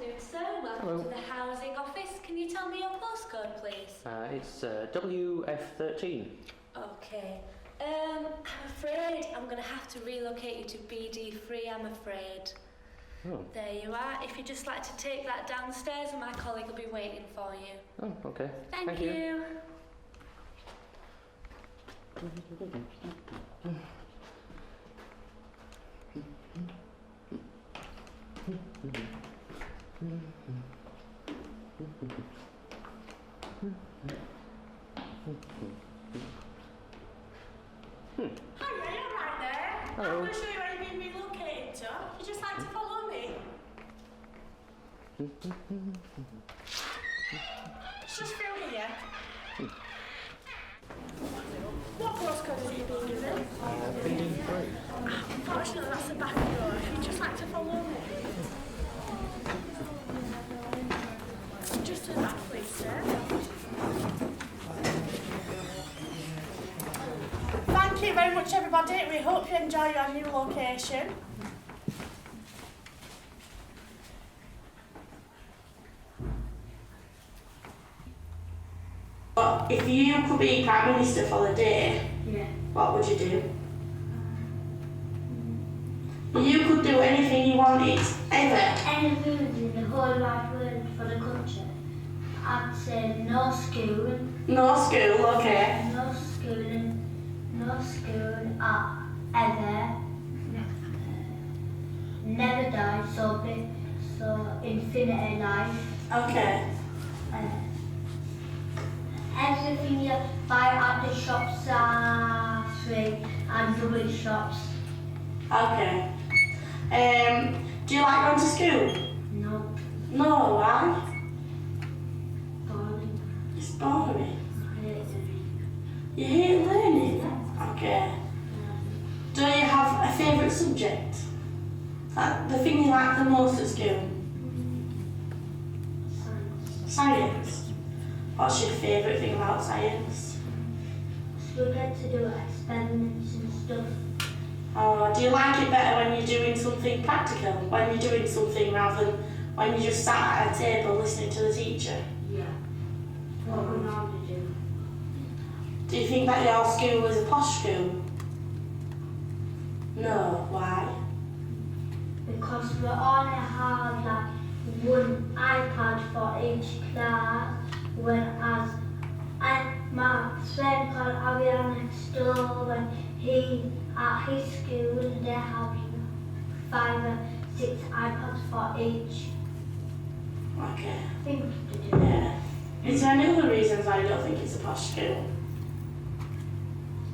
afternoon, sir. Welcome Hello. to the housing office. Can you tell me your postcode, please? It's WF13. Okay. I'm afraid I'm going to have to relocate you to BD3, I'm afraid. Oh. There you are. If you'd just like to take that downstairs, and my colleague will be waiting for you. Oh, okay. Thank you. Hiya, you're right there. Hello. I'm going to show you where you've been relocated to. You just like to follow me. It's just through here. What postcode have you been given? BD3. Unfortunately, that's the back door. If you just like to follow me. Just to the back, please, sir. Thank you very much, everybody. We hope you enjoy your new location. But if you could be Prime Minister for the day, what would you do? You could do anything you wanted, ever. Any food in the whole wide world for the country, I'd say no school, No school, okay. no school ever, never die, so infinity life. Okay. Everything you buy at the shops are free and rubbish shops. Okay. Do you like going to school? No, No, why? boring. It's boring. I hate it. You hate learning? Okay. Do you have a favourite subject? The thing you like the most at school? Science. Science. What's your favourite thing about science? We get to do experiments and stuff. Oh, do you like it better when you're doing something practical? When you're doing something rather than when you just sat at a table listening to the teacher? Yeah. What we normally do. Do you think that your school is a posh school? No, why? Because we only have like one iPad for each class, whereas my friend called Ariana next door, when he at his school they have 5 or 6 iPads for each. Okay. Thing to do. Yeah. Is there any other reasons why you don't think it's a posh school?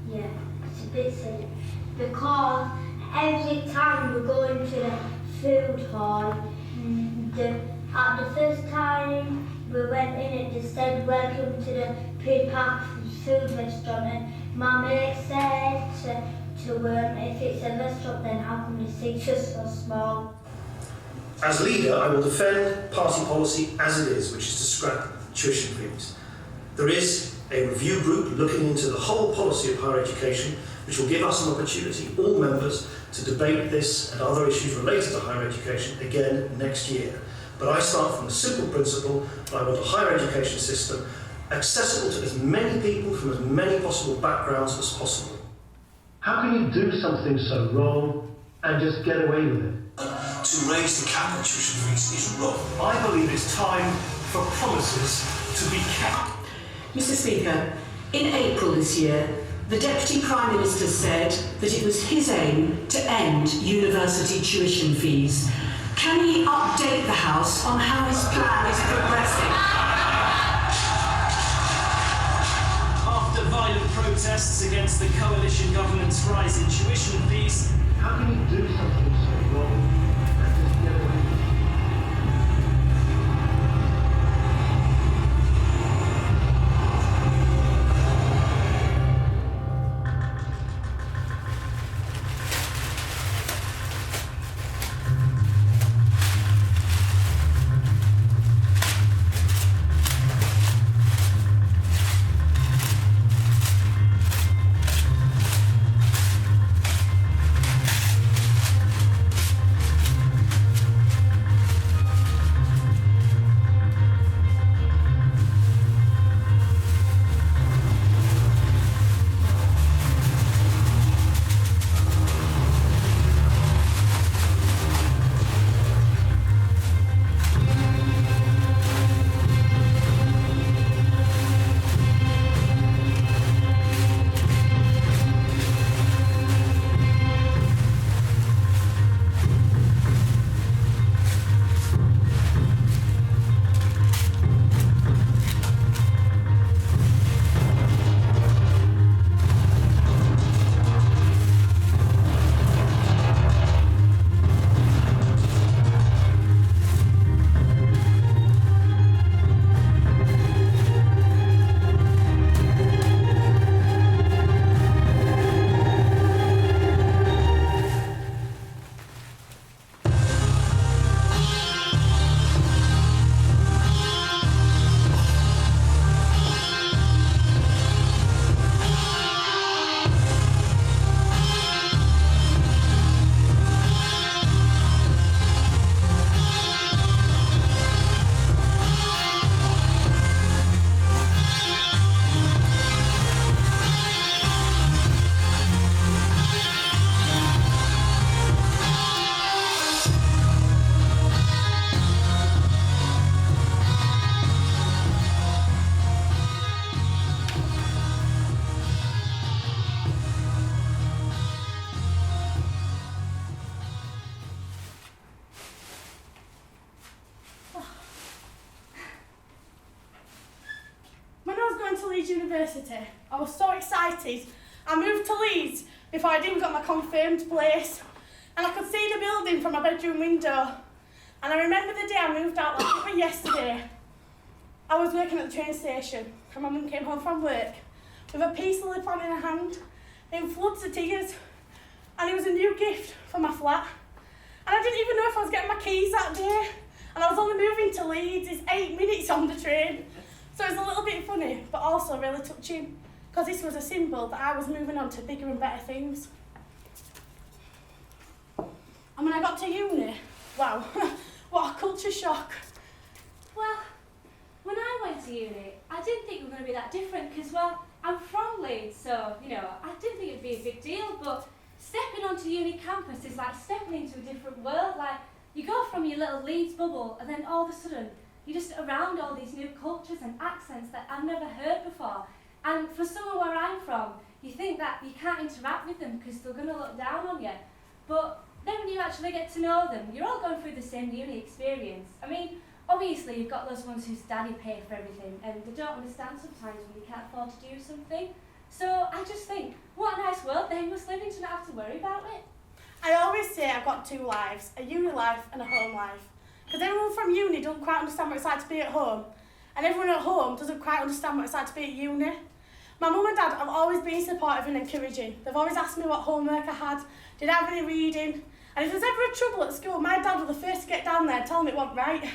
Yeah, it's a bit silly. Because every time we go into the food hall, at the first time we went in it, they said welcome to the Pied Park food restaurant, and my mate said to if it's a restaurant then how come the seats are so small? As leader, I will defend party policy as it is, which is to scrap tuition fees. There is a review group looking into the whole policy of higher education, which will give us an opportunity, all members, to debate this and other issues related to higher education again next year. But I start from the simple principle that I want a higher education system accessible to as many people from as many possible backgrounds as possible. How can you do something so wrong and just get away with it? To raise the cap on tuition fees is wrong. I believe it's time for promises to be kept. Mr. Speaker, in April this year, the Deputy Prime Minister said that it was his aim to end university tuition fees. Can he update the House on how his plan is progressing? After violent protests against the coalition government's rise in tuition fees, How can you do something so wrong and just get away with it? Leeds University. I was so excited. I moved to Leeds before I'd even got my confirmed place. And I could see the building from my bedroom window. And I remember the day I moved out like it was yesterday. I was working at the train station and my mum came home from work with a peace lily plant in her hand, in floods of tears. And it was a new gift for my flat. And I didn't even know if I was getting my keys that day. And I was only moving to Leeds, it's 8 minutes on the train. So it was a little bit funny, but also really touching, because this was a symbol that I was moving on to bigger and better things. And when I got to uni, wow, what a culture shock. Well, when I went to uni, I didn't think we were going to be that different because, well, I'm from Leeds, so, you know, I didn't think it'd be a big deal, but stepping onto uni campus is like stepping into a different world. Like, you go from your little Leeds bubble and then all of a sudden you're just around all these new cultures and accents that I've never heard before. And for someone where I'm from, you think that you can't interact with them because they're going to look down on you. But then when you actually get to know them, you're all going through the same uni experience. I mean, obviously you've got those ones whose daddy paid for everything and they don't understand sometimes when you can't afford to do something. So I just think, what a nice world they must live in to not have to worry about it. I always say I've got two lives, a uni life and a home life. Because everyone from uni don't quite understand what it's like to be at home. And everyone at home doesn't quite understand what it's like to be at uni. My mum and dad have always been supportive and encouraging. They've always asked me what homework I had, did I have any reading. And if there's ever a trouble at school, my dad was the first to get down there and tell me it wasn't right.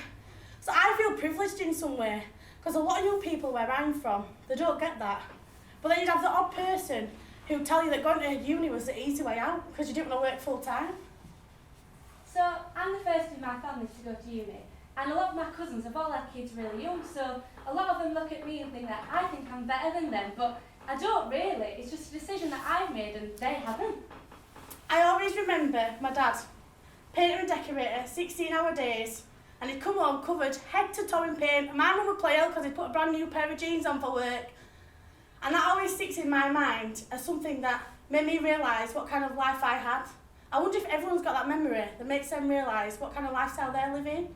So I feel privileged in some way. Because a lot of young people where I'm from, they don't get that. But then you'd have the odd person who'd tell you that going to uni was the easy way out because you didn't want to work full time. So I'm the first in my family to go to uni, and a lot of my cousins have all had kids really young, so a lot of them look at me and think that I think I'm better than them, but I don't really. It's just a decision that I've made and they haven't. I always remember my dad, painter and decorator, 16-hour days, and he'd come home covered head to toe in paint, and my mum would play ill because he'd put a brand new pair of jeans on for work. And that always sticks in my mind as something that made me realise what kind of life I had. I wonder if everyone's got that memory that makes them realise what kind of lifestyle they're living.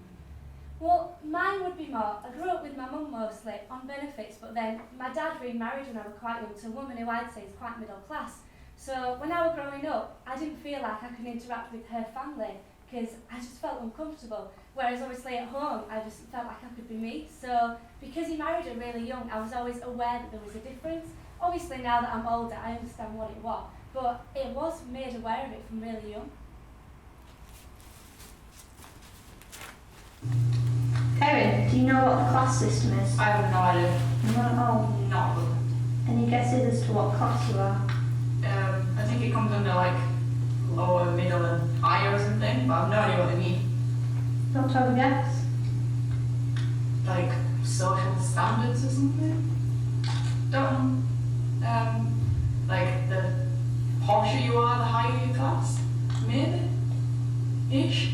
Well, mine would be more, I grew up with my mum mostly on benefits, but then my dad remarried when I was quite young to a woman who I'd say is quite middle class. So when I was growing up, I didn't feel like I could interact with her family because I just felt uncomfortable. Whereas obviously at home, I just felt like I could be me. So because he married her really young, I was always aware that there was a difference. Obviously now that I'm older, I understand what it was, but it was made aware of it from really young. Erin, do you know what the class system is? I have no idea. No. No. Any guesses as to what class you are? I think it comes under like lower, middle, and higher or something, but I have no idea what they mean. Don't have a guess. Like social standards or something? Don't know. Like the posher you are, the higher your class? Maybe? Ish?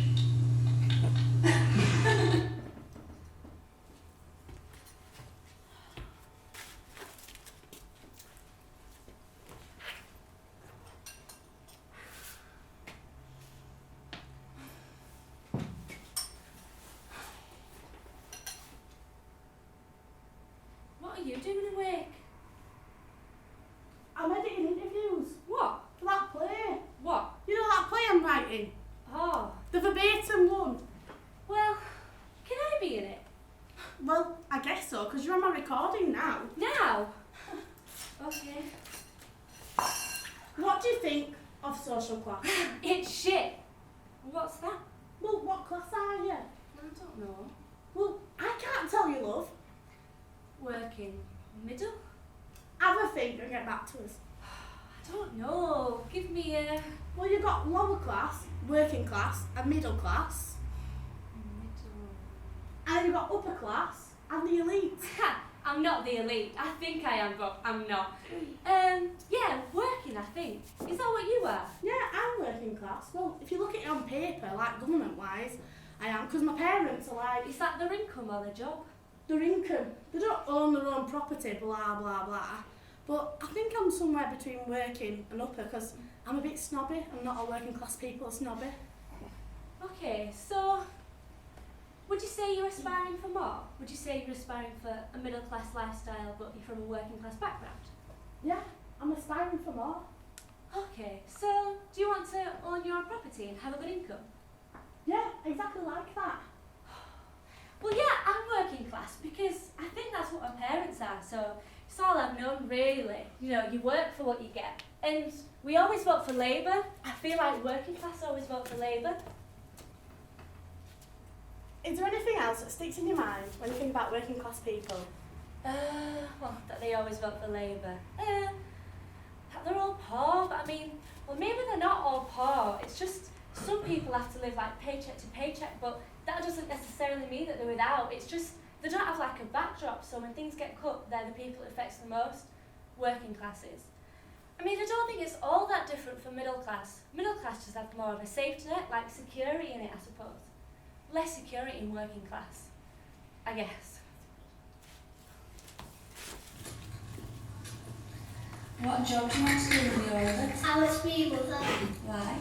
What are you doing awake? I'm editing interviews What? for that play. What? You know that play I'm writing? Oh, The verbatim one. well, can I be in it? Well, I guess so, because you're on my recording now. Now? Okay. What do you think of social class? It's shit. What's that? Well, what class are you? I don't know. Well, I can't tell you, love. Working middle? Have a think and get back to us. I don't know. Give me a Well, you've got lower class, working class, and middle class. middle. And then you've got upper class and the elite. Ha! I'm not the elite. I think I am, but I'm not. Yeah, working, I think. Is that what you are? Yeah, I'm working class. Well, if you look at it on paper, like government-wise, I am, because my parents are like, Is that their income or their job? their income. They don't own their own property, blah, blah, blah. But I think I'm somewhere between working and upper, because I'm a bit snobby, and not all working class people are snobby. Okay, so would you say say you're aspiring for more? Would you say you're aspiring for a middle class lifestyle but you're from a working class background? Yeah, I'm aspiring for more. Okay, so do you want to own your own property and have a good income? Yeah, exactly like that. Well, yeah, I'm working class because I think that's what my parents are, so it's all I've known really. You know, you work for what you get. And we always vote for Labour. I feel like working class always vote for Labour. Is there anything else that sticks in your mind when you think about working class people? Well, that they always vote for Labour. That they're all poor, but I mean, well, maybe they're not all poor. It's just some people have to live like paycheck to paycheck, but that doesn't necessarily mean that they're without. It's just they don't have like a backdrop, so when things get cut, they're the people it affects the most, working classes. I mean, I don't think it's all that different from middle class. Middle class just have more of a safety net, like security in it, I suppose. Less security in working class, I guess. What job do you want to do when you're older? I was be with her. Why?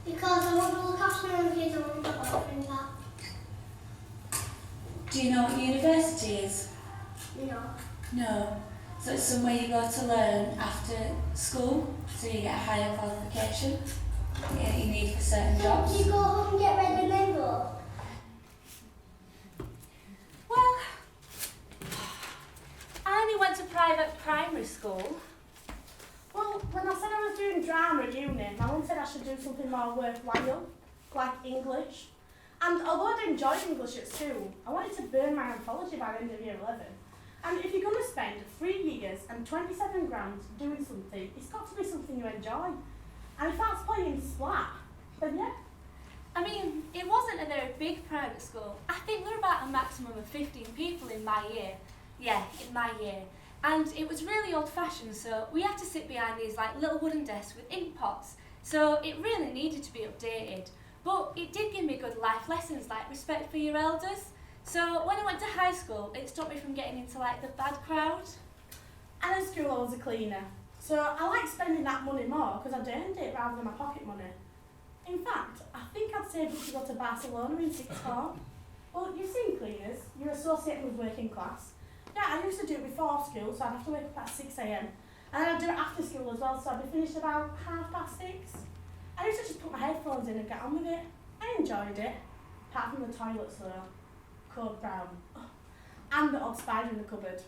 Because I want to look after my own kids, I want to look after that. Do you know what university is? No. No. So it's somewhere you go to learn after school, so you get a higher qualification that you need for certain jobs. Do you go home and get ready and then go? Well, I only went to private primary school. Well, when I said I was doing drama at uni, my mum said I should do something more worthwhile, like English. And although I enjoyed English at school, I wanted to burn my anthology by the end of year 11. And if you're going to spend 3 years and 27 grand doing something, it's got to be something you enjoy. And if that's playing Splat, then yeah. I mean, it wasn't a very big private school. I think there were about a maximum of 15 people in my year. Yeah, in my year. And it was really old-fashioned, so we had to sit behind these like little wooden desks with ink pots. So it really needed to be updated. But it did give me good life lessons like respect for your elders. So when I went to high school, it stopped me from getting into like the bad crowd. And at school I was a cleaner. So I like spending that money more because I'd earned it rather than my pocket money. In fact, I think I'd saved it to go to Barcelona in sixth form. Well, you've seen cleaners, you're associated with working class. Yeah, I used to do it before school, so I'd have to wake up at 6 a.m. And then I'd do it after school as well, so I'd be finished about 6:30. I used to just put my headphones in and get on with it. I enjoyed it, apart from the toilets though, code brown. And the odd spider in the cupboard.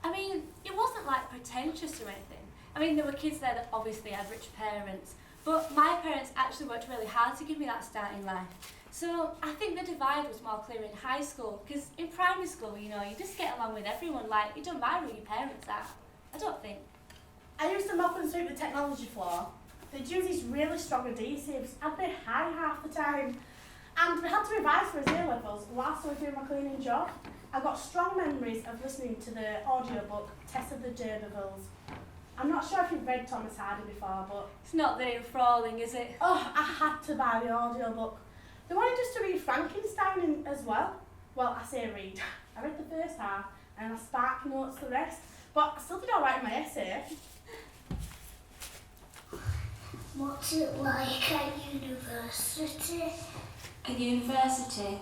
I mean, it wasn't like pretentious or anything. I mean, there were kids there that obviously had rich parents, but my parents actually worked really hard to give me that start in life. So I think the divide was more clear in high school, because in primary school, you know, you just get along with everyone, like, it don't matter who your parents are. I don't think. I used to mop and sweep the technology floor. They'd use these really strong adhesives. I'd be high half the time. And we had to revise for his A-levels whilst I was doing my cleaning job. I've got strong memories of listening to the audiobook Tess of the D'Urbervilles. I'm not sure if you've read Thomas Hardy before, but... It's not that enthralling, is it? Oh, I had to buy the audiobook. They wanted us to read Frankenstein as well. Well, I say read. I read the first half and I spark notes the rest. But I still did alright in my essay. What's it like at university? At university,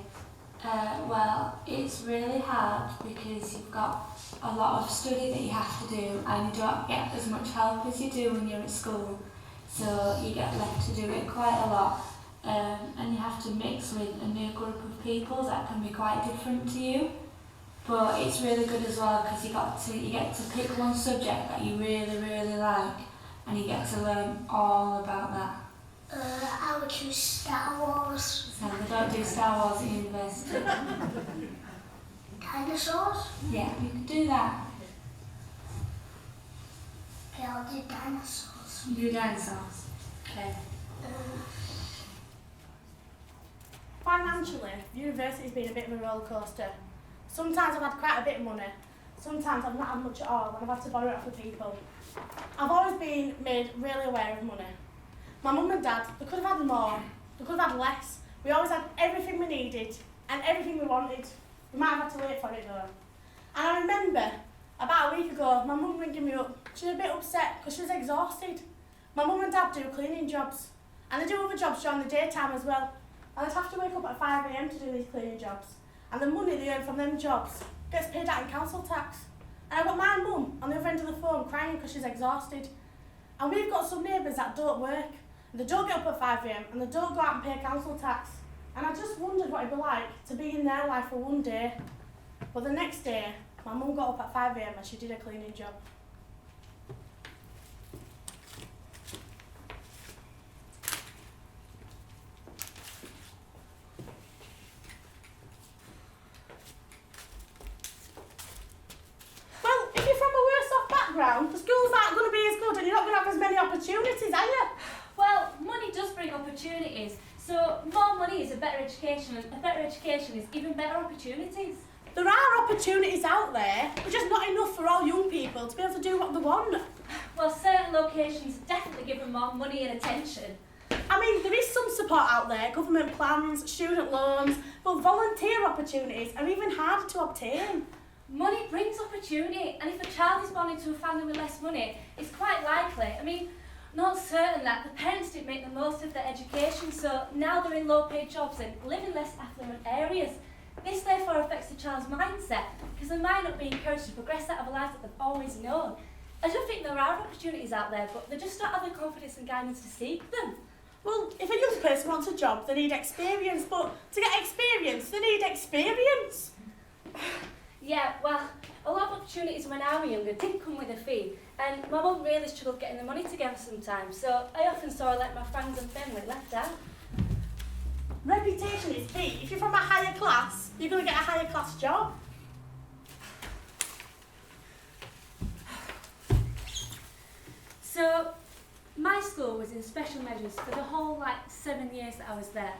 well, it's really hard because you've got a lot of study that you have to do and you don't get as much help as you do when you're at school. So you get left to do it quite a lot. And you have to mix with a new group of people that can be quite different to you. But it's really good as well because you get to pick one subject that you really, really like and you get to learn all about that. I would choose Star Wars. So they don't do Star Wars at university. Dinosaurs? Yeah, you could do that. Okay, I'll do dinosaurs. You do dinosaurs. Okay. Financially, university's been a bit of a roller coaster. Sometimes I've had quite a bit of money, sometimes I've not had much at all and I've had to borrow it off of people. I've always been made really aware of money. My mum and dad, they could have had more, they could have had less. We always had everything we needed and everything we wanted. We might have had to wait for it though. And I remember, about a week ago, my mum ringing me up. She was a bit upset because she was exhausted. My mum and dad do cleaning jobs and they do other jobs during the daytime as well. And I'd have to wake up at 5 a.m. to do these cleaning jobs. and the money they earn from them jobs gets paid out in council tax. And I've got my mum on the other end of the phone crying because she's exhausted. And we've got some neighbours that don't work, and they don't get up at 5 AM, and they don't go out and pay council tax. And I just wondered what it'd be like to be in their life for one day. But the next day, my mum got up at 5 AM and she did a cleaning job. Well, if you're from a worse off background, the schools aren't going to be as good and you're not going to have as many opportunities, are you? Well, money does bring opportunities. So more money is a better education, and a better education is even better opportunities. There are opportunities out there, but just not enough for all young people to be able to do what they want. Well, certain locations definitely give them more money and attention. I mean, there is some support out there, government plans, student loans, but volunteer opportunities are even harder to obtain. Money brings opportunity, and if a child is born into a family with less money, it's quite likely. I mean, not certain that the parents didn't make the most of their education, so now they're in low-paid jobs and live in less affluent areas. This therefore affects the child's mindset, because they might not be encouraged to progress out of a life that they've always known. I do think there are opportunities out there, but they just don't have the confidence and guidance to seek them. Well, if a young person wants a job, they need experience, but to get experience, they need experience. Yeah, well, a lot of opportunities when I was younger did come with a fee, and my mum really struggled getting the money together sometimes, so I often saw her let my friends and family left out. Reputation is key. If you're from a higher class, you're going to get a higher class job. So, my school was in special measures for the whole 7 years that I was there.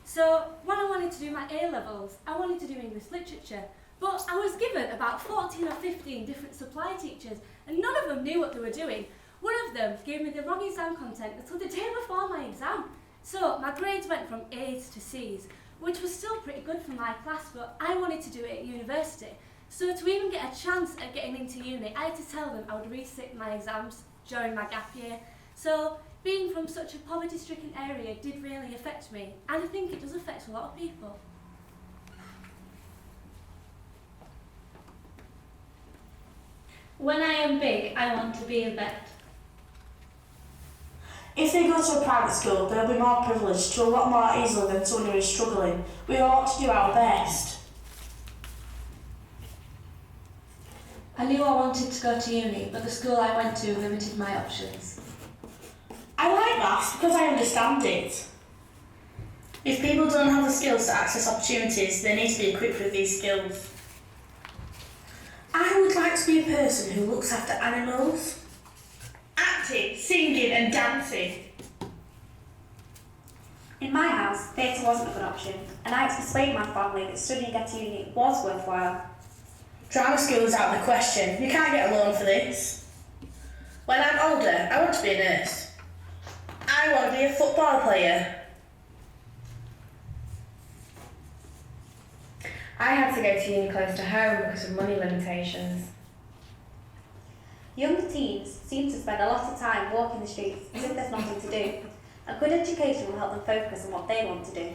So, when I wanted to do my A-levels, I wanted to do English literature, but I was given about 14 or 15 different supply teachers, and none of them knew what they were doing. One of them gave me the wrong exam content until the day before my exam. So my grades went from A's to C's, which was still pretty good for my class, but I wanted to do it at university. So to even get a chance at getting into uni, I had to tell them I would resit my exams during my gap year. So being from such a poverty-stricken area did really affect me, and I think it does affect a lot of people. When I am big, I want to be a vet. If they go to a private school, they'll be more privileged to a lot more easily than someone who is struggling. We all want to do our best. I knew I wanted to go to uni, but the school I went to limited my options. I like maths because I understand it. If people don't have the skills to access opportunities, they need to be equipped with these skills. I would like to be a person who looks after animals. Acting, singing and dancing. In my house, theatre wasn't a good option, and I had to persuade my family that studying at uni was worthwhile. Drama school is out of the question. You can't get a loan for this. When I'm older, I want to be a nurse. I want to be a football player. I had to go to uni close to home because of money limitations. Young teens seem to spend a lot of time walking the streets as if there's nothing to do. A good education will help them focus on what they want to do.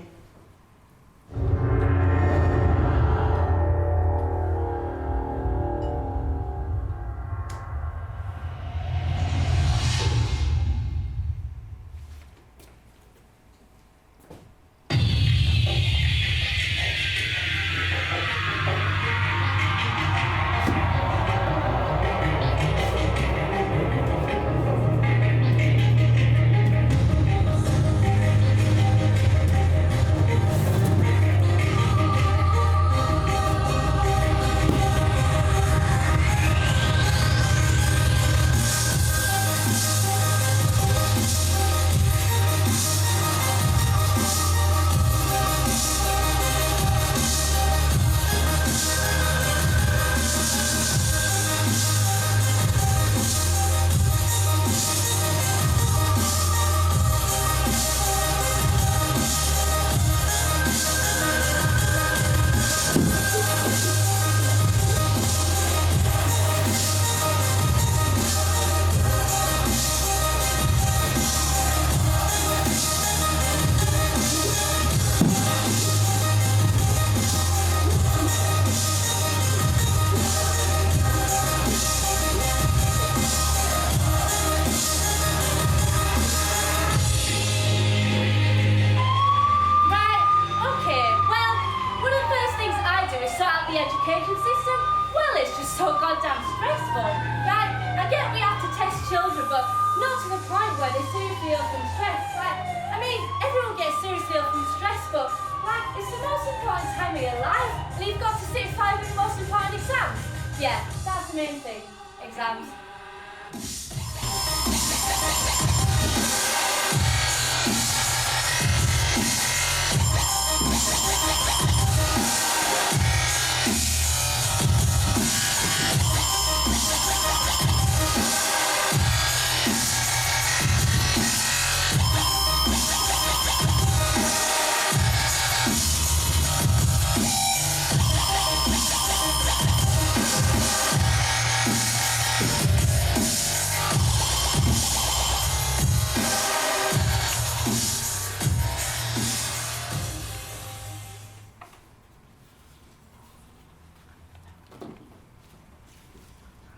the education system? Well, it's just so goddamn stressful. Right, I get we have to test children, but not to the point where they seriously ill from stress. Like, I mean, everyone gets seriously ill from stress, but like, it's the most important time of your life, and you've got to sit 5 of the most important exams. Yeah, that's the main thing. Exams.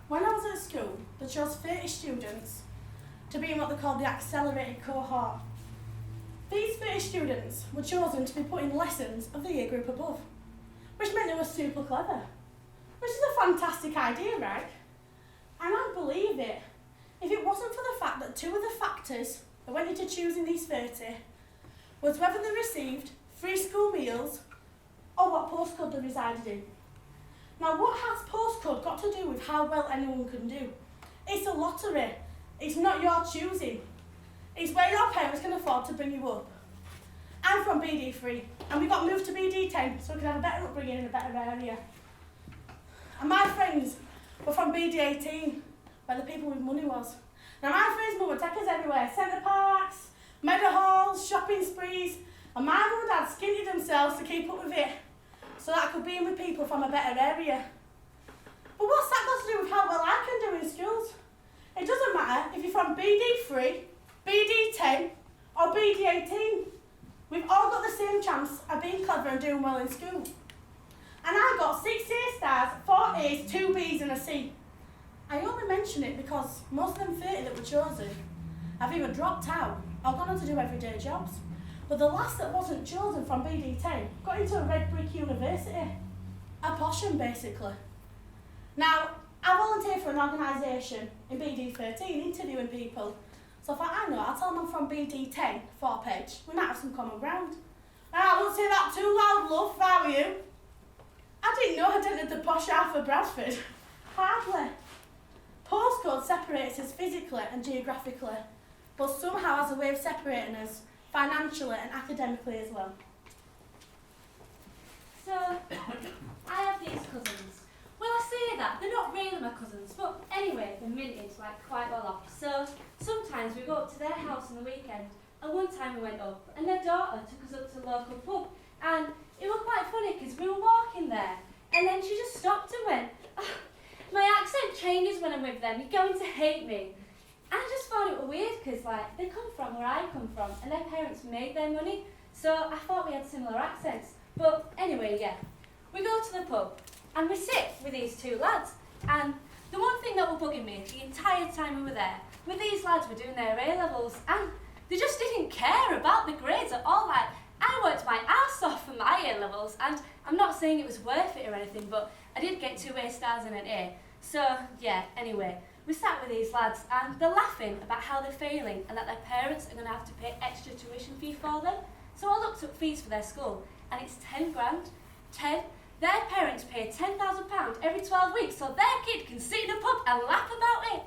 When I was at school, they chose 30 students to be in what they called the accelerated cohort. These 30 students were chosen to be put in lessons of the year group above, which meant they were super clever, which is a fantastic idea, right? And I'd believe it if it wasn't for the fact that 2 of the factors that went into choosing these 30 was whether they received free school meals or what postcode they resided in. Now, what has postcode got to do with how well anyone can do? It's a lottery. It's not your choosing. It's where your parents can afford to bring you up. I'm from BD3, and we got moved to BD10 so we could have a better upbringing in a better area. And my friends were from BD18, where the people with money was. Now, my friends' mum would take us everywhere: Centre Parks, Meadow Halls, shopping sprees, and my mum and dad skinted themselves to keep up with it, so that I could be in with people from a better area. But what's that got to do with how well I can do in schools? It doesn't matter if you're from BD3, BD10 or BD18. We've all got the same chance of being clever and doing well in school. And I got 6 A stars, 4 A's, 2 B's and a C. I only mention it because most of them 30 that were chosen have either dropped out or gone on to do everyday jobs. But the last that wasn't chosen from BD10 got into a red brick university. A posh one, basically. Now, I volunteer for an organisation in BD13 interviewing people. So if I know, I'll tell them I'm from BD10, 4-page. We might have some common ground. Now, I won't say that too loud, love, if I were you. I didn't know I'd entered the posh half of Bradford. Hardly. Postcode separates us physically and geographically, but somehow has a way of separating us financially and academically as well. So, I have these cousins. Well, I say that, they're not really my cousins, but anyway, they're minted, like quite well off. So, sometimes we go up to their house on the weekend, and one time we went up, and their daughter took us up to the local pub, and it was quite funny because we were walking there, and then she just stopped and went, "Oh, my accent changes when I'm with them, you're going to hate me." And I just thought it was weird because like, they come from where I come from, and their parents made their money, so I thought we had similar accents. But anyway, yeah, we go to the pub, and we sit with these 2 lads, and the one thing that was bugging me the entire time we were there, with these lads were doing their A-levels, and they just didn't care about the grades at all. Like, I worked my ass off for my A-levels, and I'm not saying it was worth it or anything, but I did get 2 A stars and an A. So, yeah, anyway, we sat with these lads, and they're laughing about how they're failing and that their parents are going to have to pay extra tuition fee for them. So I looked up fees for their school, and it's 10 grand. 10. Their parents pay £10,000 every 12 weeks so their kid can sit in a pub and laugh about it.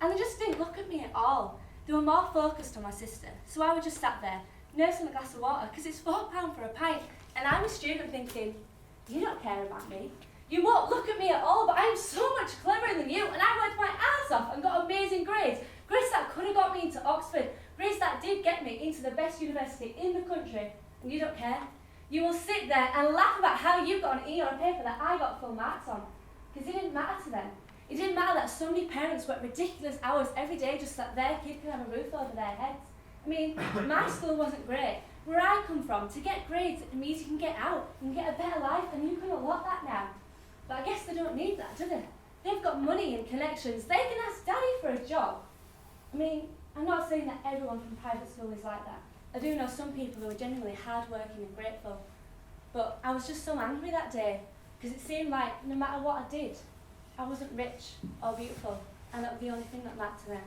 And they just didn't look at me at all. They were more focused on my sister. So I was just sat there, nursing a glass of water, because it's £4 for a pint. And I'm a student thinking, you don't care about me. You won't look at me at all, but I'm so much cleverer than you, and I worked my ass off and got amazing grades. Grades that could have got me into Oxford. Grades that did get me into the best university in the country. And you don't care. You will sit there and laugh about how you got an E on a paper that I got full marks on. Because it didn't matter to them. It didn't matter that so many parents work ridiculous hours every day just so that their kid can have a roof over their heads. I mean, my school wasn't great. Where I come from, to get grades, it means you can get out and get a better life, and you can unlock that now. But I guess they don't need that, do they? They've got money and connections. They can ask Daddy for a job. I mean, I'm not saying that everyone from private school is like that. I do know some people who are genuinely hardworking and grateful. But I was just so angry that day. because it seemed like no matter what I did, I wasn't rich or beautiful, and that was the only thing that mattered to them.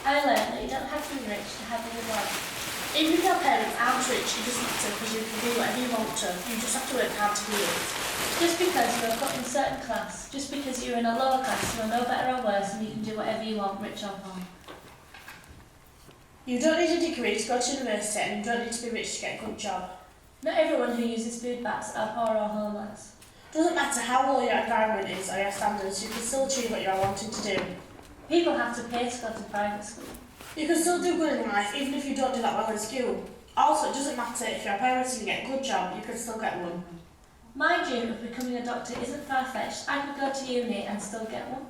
I learned that you don't have to be rich to have a good life. Even if your parents aren't rich, it doesn't matter because you can do whatever you want to. You just have to work hard to do it. Just because you are put in a certain class, just because you're in a lower class, you're no better or worse and you can do whatever you want, rich or poor. You don't need a degree to go to university and you don't need to be rich to get a good job. Not everyone who uses food bags are poor or homeless. Doesn't matter how low your environment is or your standards, you can still achieve what you are wanting to do. People have to pay to go to private school. You can still do good in life even if you don't do that well in school. Also, it doesn't matter if your parents can get a good job, you can still get one. My dream of becoming a doctor isn't far-fetched. I could go to uni and still get one.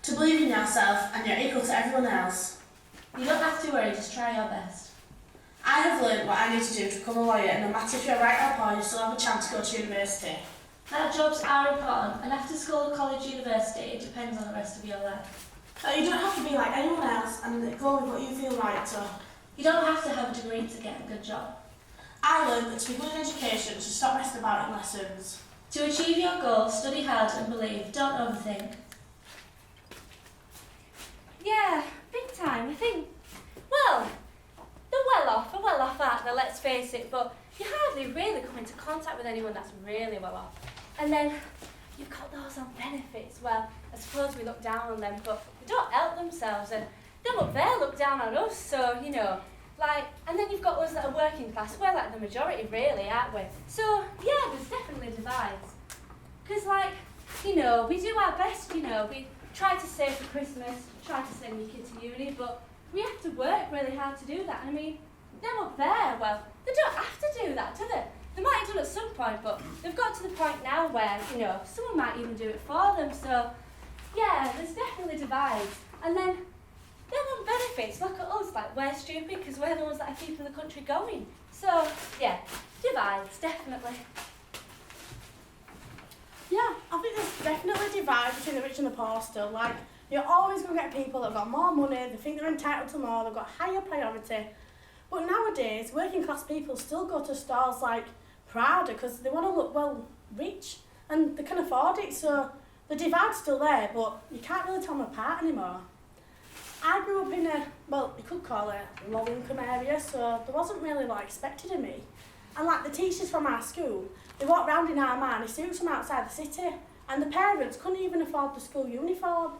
To believe in yourself and you're equal to everyone else. You don't have to worry, just try your best. I have learned what I need to do to become a lawyer, and no matter if you're right or poor, you still have a chance to go to university. That jobs are important, and after school, college, university, it depends on the rest of your life. You don't have to be like anyone else and go with what you feel right to. You don't have to have a degree to get a good job. I learned that to be good in education, to stop messing about in lessons. To achieve your goals, study hard and believe. Don't overthink. Yeah, big time. I think, well, they're well off, aren't they, let's face it, but you hardly really come into contact with anyone that's really well off. And then you've got those on benefits. Well, I suppose we look down on them, but they don't help themselves, and them up there look down on us, so, you know, like, and then you've got us that are working class. We're like the majority, really, aren't we? So, yeah, there's definitely divides. Because, like, you know, we do our best, you know, we try to save for Christmas, try to send your kid to uni, but we have to work really hard to do that. I mean, them up there, well, they don't have to do that, do they? They might have done at some point, but they've got to the point now where, you know, someone might even do it for them. So, yeah, there's definitely divides. And then, them on benefits, look at us, like, we're stupid because we're the ones that are keeping the country going. So, yeah, divides, definitely. Yeah, I think there's definitely divides between the rich and the poor still. Like, you're always going to get people that have got more money, they think they're entitled to more, they've got higher priority. But nowadays, working class people still go to stores like Prada because they want to look, well, rich and they can afford it. So the divide's still there, but you can't really tell them apart anymore. I grew up in a, well, you could call it a low income area, so there wasn't really a lot expected of me. And like the teachers from our school, they walked round in Armani suits from outside the city, and the parents couldn't even afford the school uniform.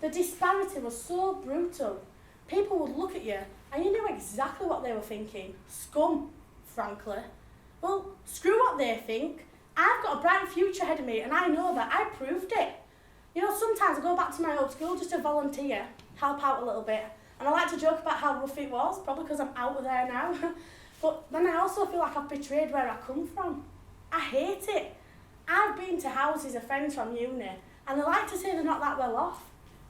The disparity was so brutal. People would look at you and you knew exactly what they were thinking. Scum, frankly. Well, screw what what they think. I've got a bright future ahead of me and I know that. I proved it. You know, sometimes I go back to my old school just to volunteer, help out a little bit. And I like to joke about how rough it was, probably because I'm out of there now. But then I also feel like I've betrayed where I come from. I hate it. I've been to houses of friends from uni and they like to say they're not that well off.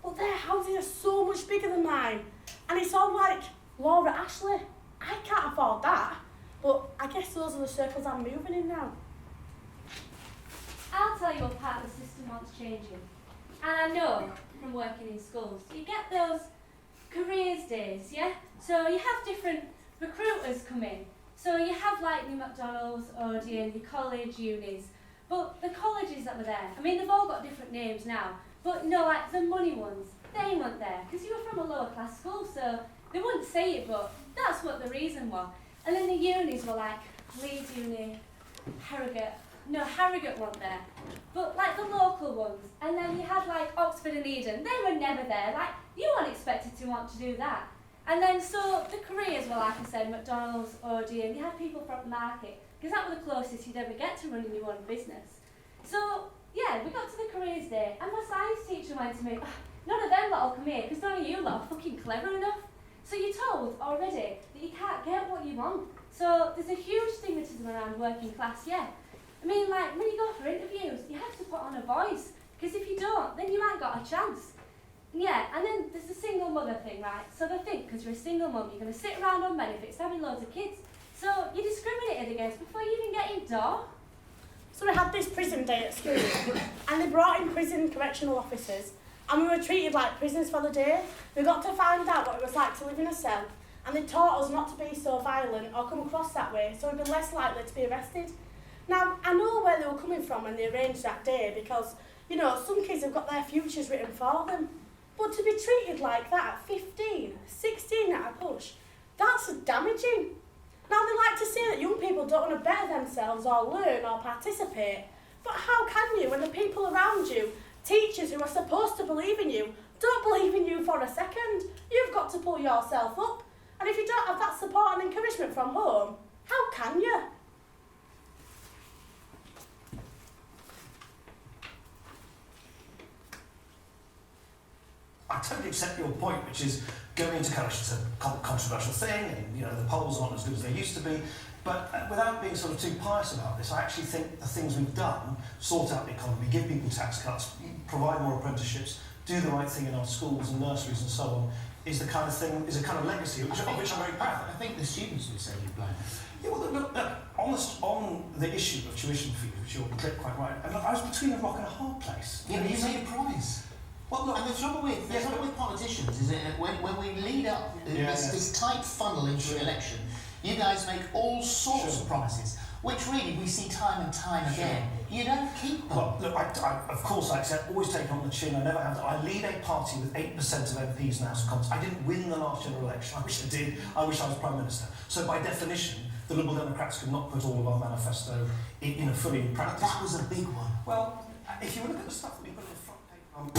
But their houses are so much bigger than mine. And it's all like Laura Ashley. I can't afford that. But I guess those are the circles I'm moving in now. I'll tell you what part of the system wants changing. And I know from working in schools, you get those careers days, yeah? So you have different recruiters come in. So you have like your McDonald's, Odeon, your college, unis. But the colleges that were there, I mean, they've all got different names now. But you know, like the money ones, they weren't there. Because you were from a lower class school, so they wouldn't say it, but that's what the reason was. And then the unis were like Leeds Uni, Harrogate. No, Harrogate weren't there. But like the local ones. And then you had like Oxford and Eden. They were never there. Like, you weren't expected to want to do that. And then so the careers were, like I said, McDonald's, Odeon. You had people from Market. Because that was the closest you'd ever get to running your own business. So, yeah, we got to the careers day. And my science teacher went to me, oh, none of them lot will come here because none of you lot are fucking clever enough. So you're told already that you can't get what you want. So there's a huge stigmatism around working class, yeah. I mean, like, when you go for interviews, you have to put on a voice. Because if you don't, then you ain't got a chance. Yeah, and then there's the single mother thing, right? So they think, because you're a single mum, you're going to sit around on benefits having loads of kids. So you're discriminated against before you even get indoor. So we had this prison day at school, and they brought in prison correctional officers, and we were treated like prisoners for the day. We got to find out what it was like to live in a cell, and they taught us not to be so violent or come across that way, so we'd be less likely to be arrested. Now, I know where they were coming from when they arranged that day, because, you know, some kids have got their futures written for them. But to be treated like that at 15, 16 at a push, that's damaging. Now, they like to say that young people don't want to better themselves or learn or participate. But how can you when the people around you, teachers who are supposed to believe in you, don't believe in you for a second? You've got to pull yourself up. And if you don't have that support and encouragement from home, how can you? I totally accept your point, which is going into college is a controversial thing, and you know the polls aren't as good as they used to be. But without being sort of too pious about this, I actually think the things we've done, sort out the economy, give people tax cuts, provide more apprenticeships, do the right thing in our schools and nurseries and so on, is the kind of thing, is a kind of legacy of which I'm very proud. I think the students would say you blame. Yeah, well, look, on the issue of tuition fees, which you're quite right, and I was between a rock and a hard place. Yeah, but you say you promise. Well, look, and the trouble with politicians is that when we lead up this tight funnel into an election, you guys make all sorts of promises, which really we see time and time again. You don't keep them. Well, look, I of course I accept, always take on the chin, I never have. I lead a party with 8% of MPs in the House of Commons. I didn't win the last general election, I wish I did, I wish I was Prime Minister. So by definition, the Liberal Democrats could not put all of our manifesto in a fully in practice. That was a big one. Well, if you look at the stuff that we put on the front page...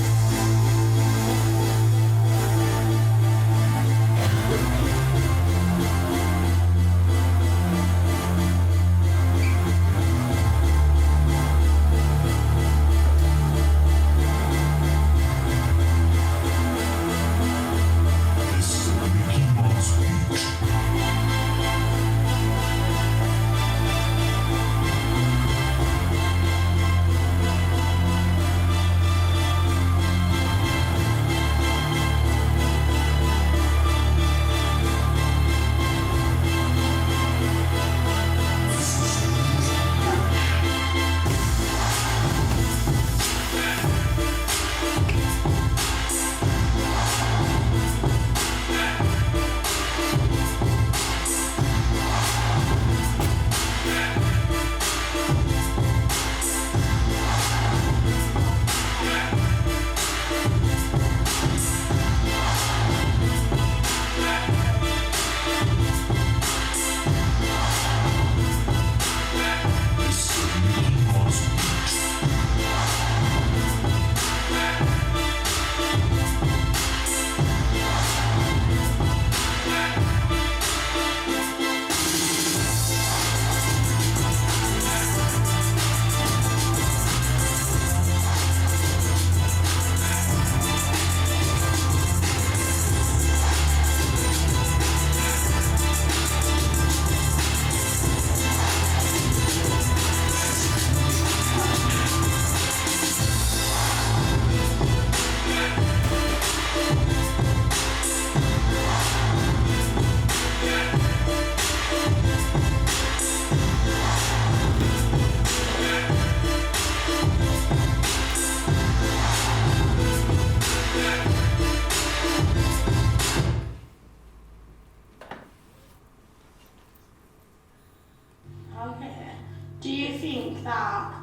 you think that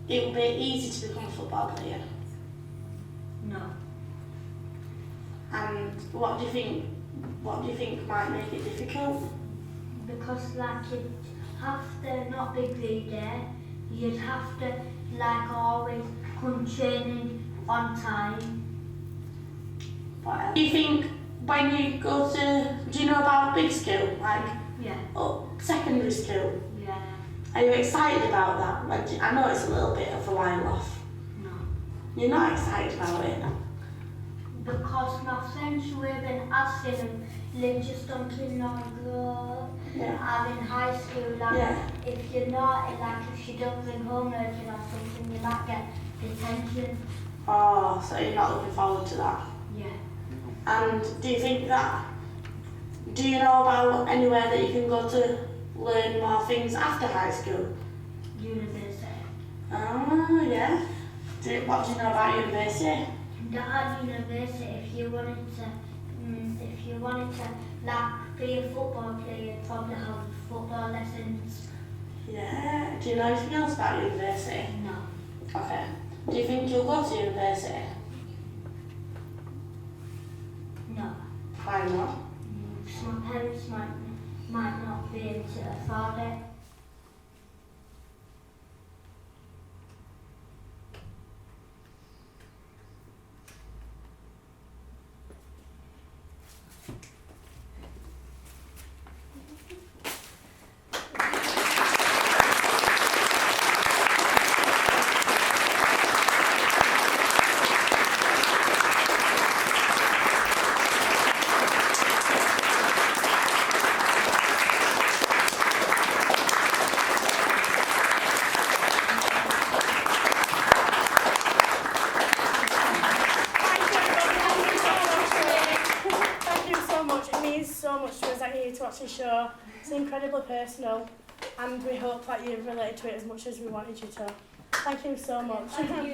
it will be easy to become a football player? No. And what do you think might make it difficult? Because like you'd have to not be greedy, you'd have to like always come training on time. Do you think when you go to, do you know about big school, like secondary school? Yeah. Are you excited about that? Like, I know it's a little bit of a while off. No. You're not excited about it? Because my friends who have been asking them, they've just done kindergarten, I'm in high school, and if you're not, like if you don't bring home nursing or something, you might get detention. Oh, so you're not looking forward to that? Yeah. And do you think that, do you know about anywhere that you can go to learn more things after high school? University. Oh, yeah. What do you know about university? That at university, if you wanted to like be a football player, you'd probably have football lessons. Yeah. Do you know anything else about university? No. Okay. Do you think you'll go to university? No. Why not? Because my parents might not be able to afford it. To actually show. It's incredibly personal, and we hope that you've related to it as much as we wanted you to. Thank you so much. Thank you.